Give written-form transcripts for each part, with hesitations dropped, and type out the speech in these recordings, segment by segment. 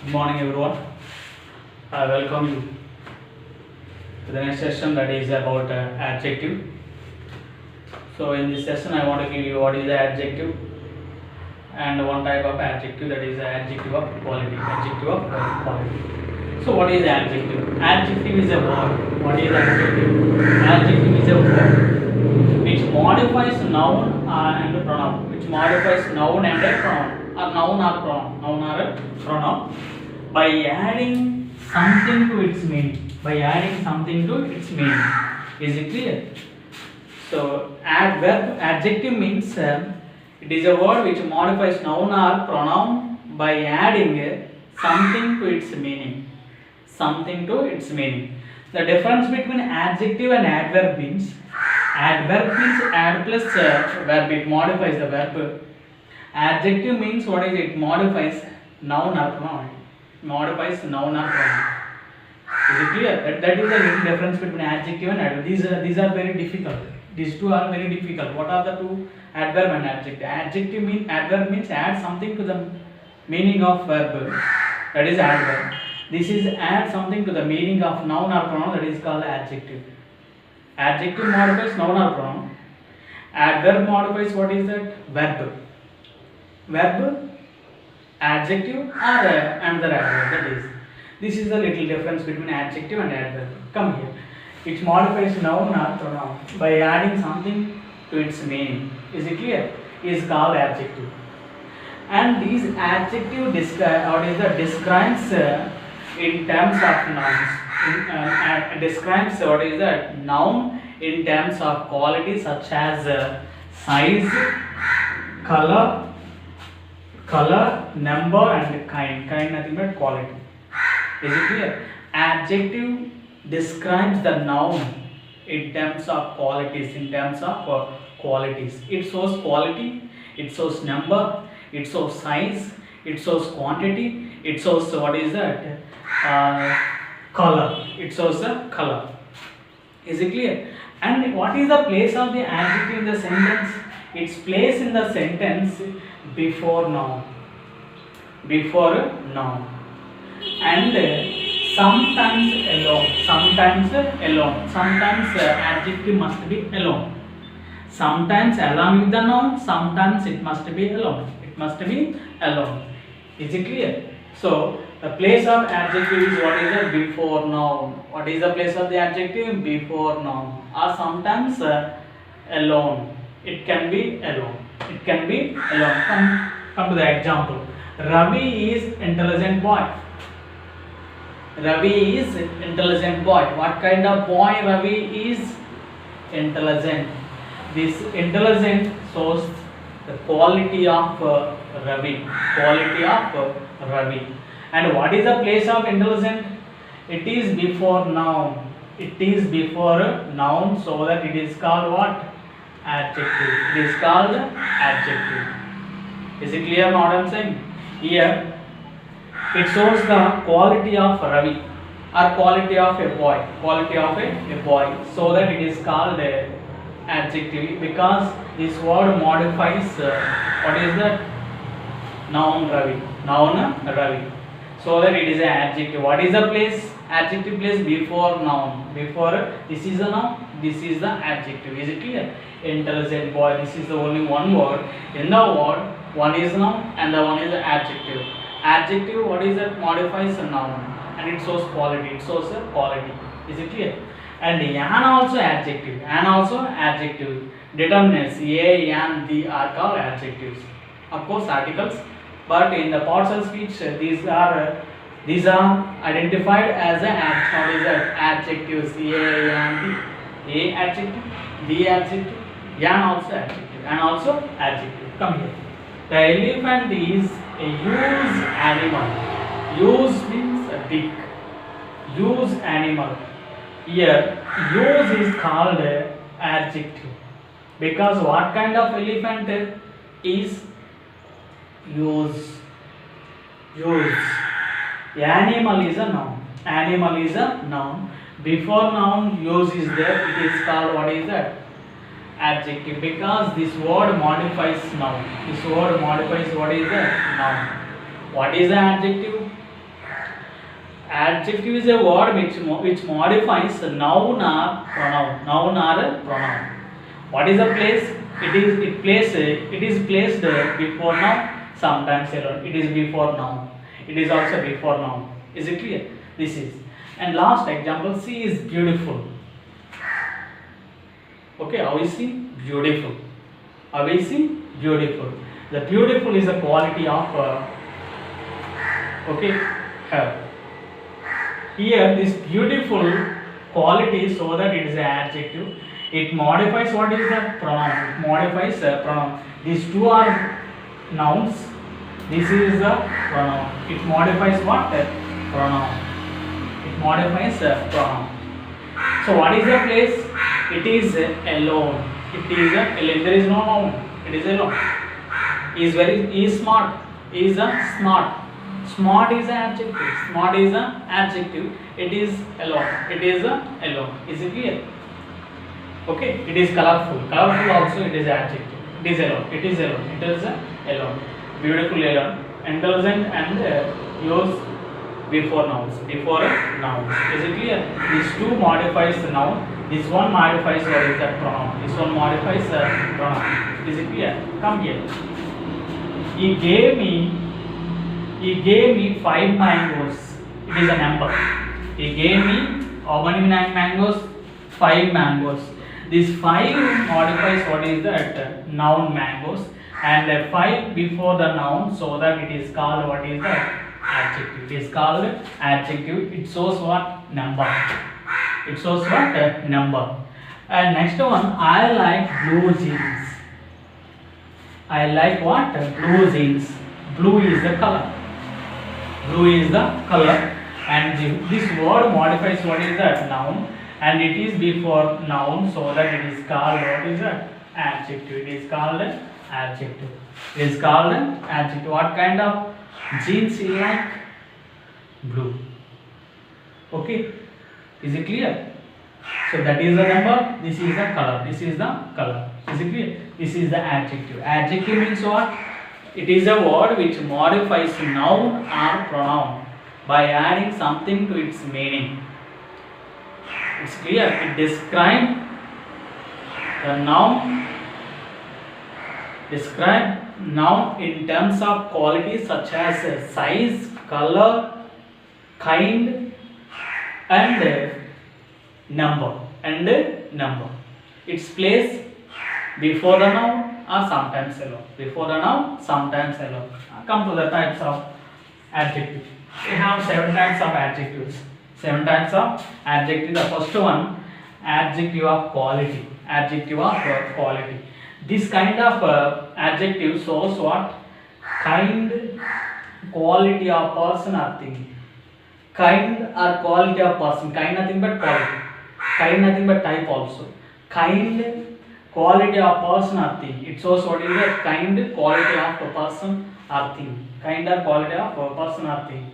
Good morning, everyone. I welcome you to the next session that is about adjective. So, in this session, I want to give you what is the adjective and one type of adjective, that is the adjective of quality. Adjective of quality. So, what is adjective? Adjective is a word. What is adjective? Adjective is a word which modifies noun and pronoun. Which modifies noun and a pronoun. Or noun or pronoun. Noun or a pronoun. By adding something to its meaning. By adding something to its meaning. Is it clear? So, adjective means it is a word which modifies noun or pronoun by adding something to its meaning. Something to its meaning. The difference between adjective and adverb means adverb means add plus verb. It modifies the verb. Adjective means what is it? It modifies noun or pronoun. Modifies noun or pronoun. Is it clear? That is the little difference between adjective and adverb. These are very difficult. These two are very difficult. What are the two? Adverb and adjective. Adverb means add something to the meaning of verb. That is adverb. This is add something to the meaning of noun or pronoun. That is called adjective. Adjective modifies noun or pronoun. Adverb modifies what is that? Verb. Verb, adjective, or another adverb. That is. This is the little difference between adjective and adverb. Come here. It modifies noun or pronoun by adding something to its meaning. Is it clear? Is called adjective. And these adjective describes in terms of nouns. Describes what is that? Noun in terms of quality such as size, color, number, and kind. Kind nothing but quality. Is it clear? Adjective describes the noun in terms of qualities. In terms of qualities, it shows quality. It shows number. It shows size. It shows quantity. It shows what is that? Color. It shows the color. Is it clear? And what is the place of the adjective in the sentence? Its place in the sentence before noun. Before noun. And sometimes alone. Sometimes alone. Sometimes adjective must be alone. Sometimes along with the noun. Sometimes it must be alone. It must be alone. Is it clear? So the place of adjective is what is the before noun. What is the place of the adjective? Before noun. Or sometimes alone. It can be alone. It can be alone. Come to the example. Ravi is intelligent boy. Ravi is intelligent boy. What kind of boy Ravi is? Intelligent. This intelligent shows the quality of Ravi. Quality of Ravi. And what is the place of intelligent? It is before noun. It is before noun, so that it is called what? Adjective. It is called adjective. Is it clear what I am saying? Here it shows the quality of Ravi or quality of a boy. Quality of a boy, so that it is called adjective, because this word modifies what is that? Noun Ravi. Noun Ravi. So that it is an adjective. What is the place? Adjective place before noun. Before this is a noun, this is the adjective. Is it clear? Intelligent boy. This is the only one word. In the word, one is noun and the one is the adjective. Adjective, what is that? Modifies a noun and it shows quality. It shows a quality. Is it clear? And an also adjective. An also adjective. Determinants a, an, the are called adjectives. Of course, articles. But in the partial speech, these are identified as adjectives. A, an, the. A adjective, the adjective, an also adjective, and also adjective. Come here. The elephant is a used animal. Used means a big. Used animal. Here, use is called adjective. Because what kind of elephant is use? Use. Animal is a noun. Animal is a noun. Before noun, use is there. It is called what is that? Adjective, because this word modifies noun. This word modifies what is the noun. What is the adjective? Adjective is a word which modifies noun or pronoun. Noun or pronoun. What is the place? It is placed before noun, sometimes alone. It is before noun. It is also before noun. Is it clear? This is. And last example, she is beautiful. Okay, how is she? Beautiful. How is she? Beautiful. The beautiful is a quality of her. Here, this beautiful quality, so that it is an adjective. It modifies what is the pronoun. It modifies the pronoun. These two are nouns. This is the pronoun. It modifies what? Pronoun. It modifies pronoun. So what is the place? It is alone. It is alone. There is no noun. It is alone. He is smart. He is smart. Smart is an adjective. Smart is an adjective. It is alone. It is alone. Is it clear? Okay. It is colorful. Colorful also it is adjective. It is alone. It is alone. It is alone. Beautiful alone. Intelligent and use before nouns. Before nouns. Is it clear? These two modifies the noun. This one modifies what is that pronoun. This one modifies the pronoun. Is it clear? Come here. He gave me 5 mangoes. It is a number. He gave me how many mangoes? 5 mangoes. This 5 modifies what is that noun mangoes, and the 5 before the noun, so that it is called what is that adjective. It is called adjective. It shows what? Number. It shows what? Number. And next one, I like blue jeans. I like what? Blue jeans. Blue is the color. Blue is the color, and this word modifies what is that noun, and it is before noun, so that it is called what is that adjective. It is called adjective. It is called adjective. What kind of jeans you like? Blue. Okay, is it clear? So that is the number. This is the color. This is the color. Is it clear? This is the adjective. Adjective means what? It is a word which modifies noun or pronoun by adding something to its meaning. It's clear. It describes the noun. Describe noun in terms of qualities such as size, color, kind, and number. Its place before the noun or sometimes alone. Before the noun, sometimes alone. Come to the types of adjectives. We have 7 types of adjectives. 7 types of adjectives. The first one, adjective of quality. Adjective of quality. This kind of adjective shows what? Kind, quality of person or thing. Kind or quality of person. Kind nothing but quality. Kind nothing but type also. Kind, quality of person or thing. It shows what is the kind, quality of a person or thing. Kind or quality of a person or thing.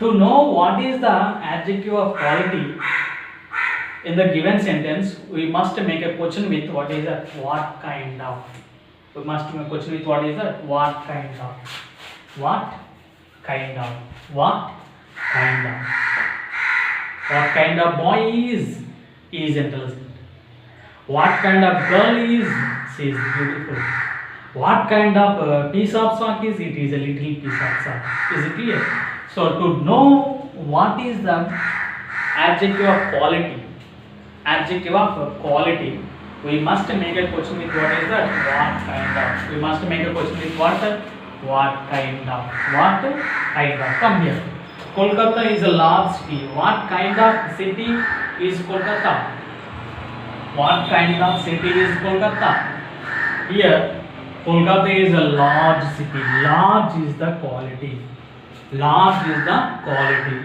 To know what is the adjective of quality in the given sentence, we must make a question with what is that? What kind of. We must make a question with what is that? What kind of. What kind of. What kind of. What kind of boy is? He is intelligent. What kind of girl is? She is beautiful. What kind of piece of sock is? It is a little piece of sock. Is it clear? So to know what is the adjective of quality, we must make a question with what is that? What kind of. We must make a question with what? What kind of. What kind of. Come here. Kolkata is a large city. What kind of city is Kolkata? What kind of city is Kolkata? Here, Kolkata is a large city. Large is the quality. Large is the quality.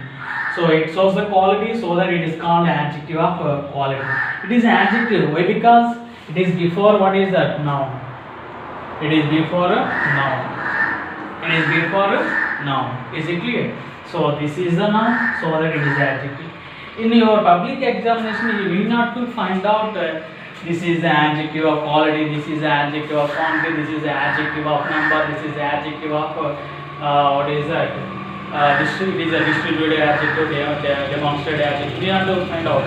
So it shows the quality, so that it is called adjective of quality. It is adjective. Why? Because it is before what is that? Noun. It is before a noun. It is before a noun. Is it clear? So this is the noun, so that it is adjective. In your public examination, you will not to find out this is the adjective of quality, this is the adjective of quantity, this is the adjective of number, this is the adjective of what is that? it is a distributed adjective, demonstrated adjective. We have to find out.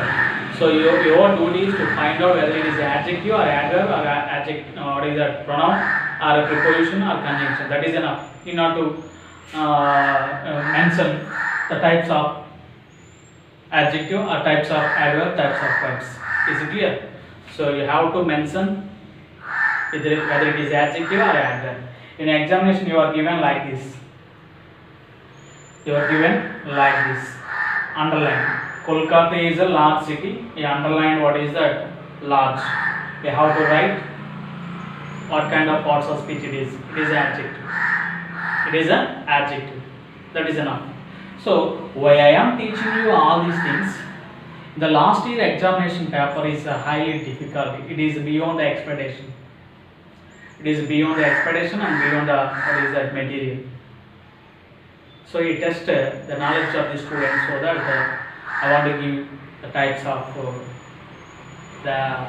So your duty is to find out whether it is adjective or adverb or adjective, or is a pronoun or a preposition or conjunction. That is enough. You not to mention the types of adjective or types of adverb, types of verbs. Is it clear? So you have to mention whether it is adjective or adverb. In examination, you are given like this. You are given like this. Underline. Kolkata is a large city. You underline what is that? Large. You have to write what kind of parts of speech it is. It is adjective. It is an adjective. That is enough. So why I am teaching you all these things? The last year examination paper is highly difficult. It is beyond the expectation. It is beyond the expectation and beyond the what is that material. So you test the knowledge of the students so that I want to give the types of the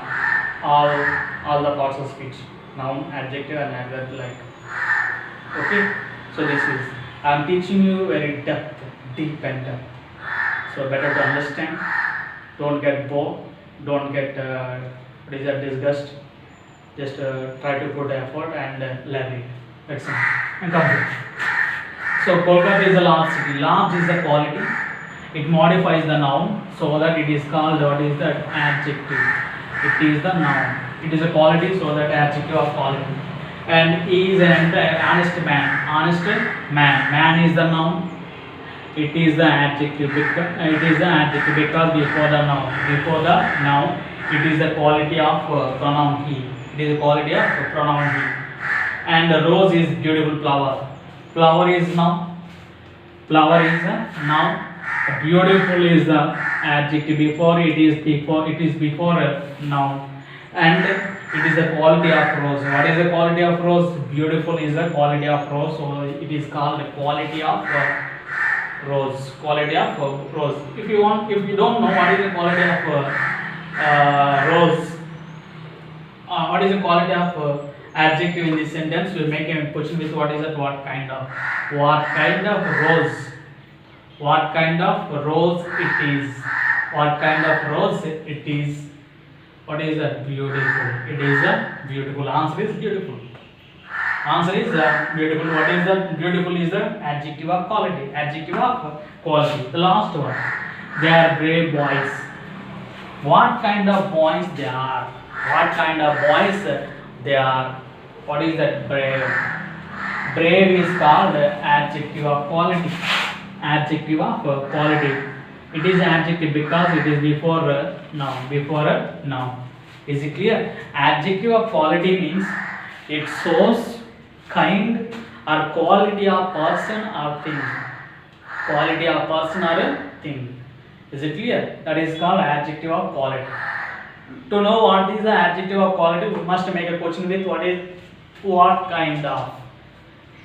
all the parts of speech, noun, adjective, and adverb like. Okay. So this is I am teaching you very deep and depth. So better to understand. Don't get bored. Don't get disgust. Just try to put effort and learn it. That's it. And complete. So Kolkata is a large city. Large is the quality. It modifies the noun so that it is called what is that adjective. It is the noun. It is a quality so that adjective of quality. And he is an honest man. Honest man. Man is the noun. It is the adjective because before the noun it is the quality of pronoun he. It is the quality of pronoun he. And the rose is beautiful flower. Flower is noun. Flower is a noun. Beautiful is the adjective before it is before a noun. And it is the quality of rose. What is the quality of rose? Beautiful is the quality of rose. So it is called the quality of rose. Quality of rose. If you don't know what is the quality of rose, what is the quality of adjective in this sentence, we will make a question with what is that? What kind of rose? What kind of rose it is? What kind of rose it is? What is that? Beautiful. It is a beautiful. Answer is beautiful. Answer is beautiful. What is the beautiful? Is the adjective of quality. Adjective of quality. The last one. They are brave boys. What kind of boys they are? What kind of boys they are? What is that? Brave. Brave is called adjective of quality. Adjective of quality. It is adjective because it is before a noun. Before a noun. Is it clear? Adjective of quality means it shows kind or quality of person or thing. Quality of person or a thing. Is it clear? That is called adjective of quality. To know what is the adjective of quality, we must make a question with what kind of.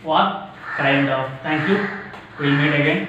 What kind of. Thank you. We'll meet again.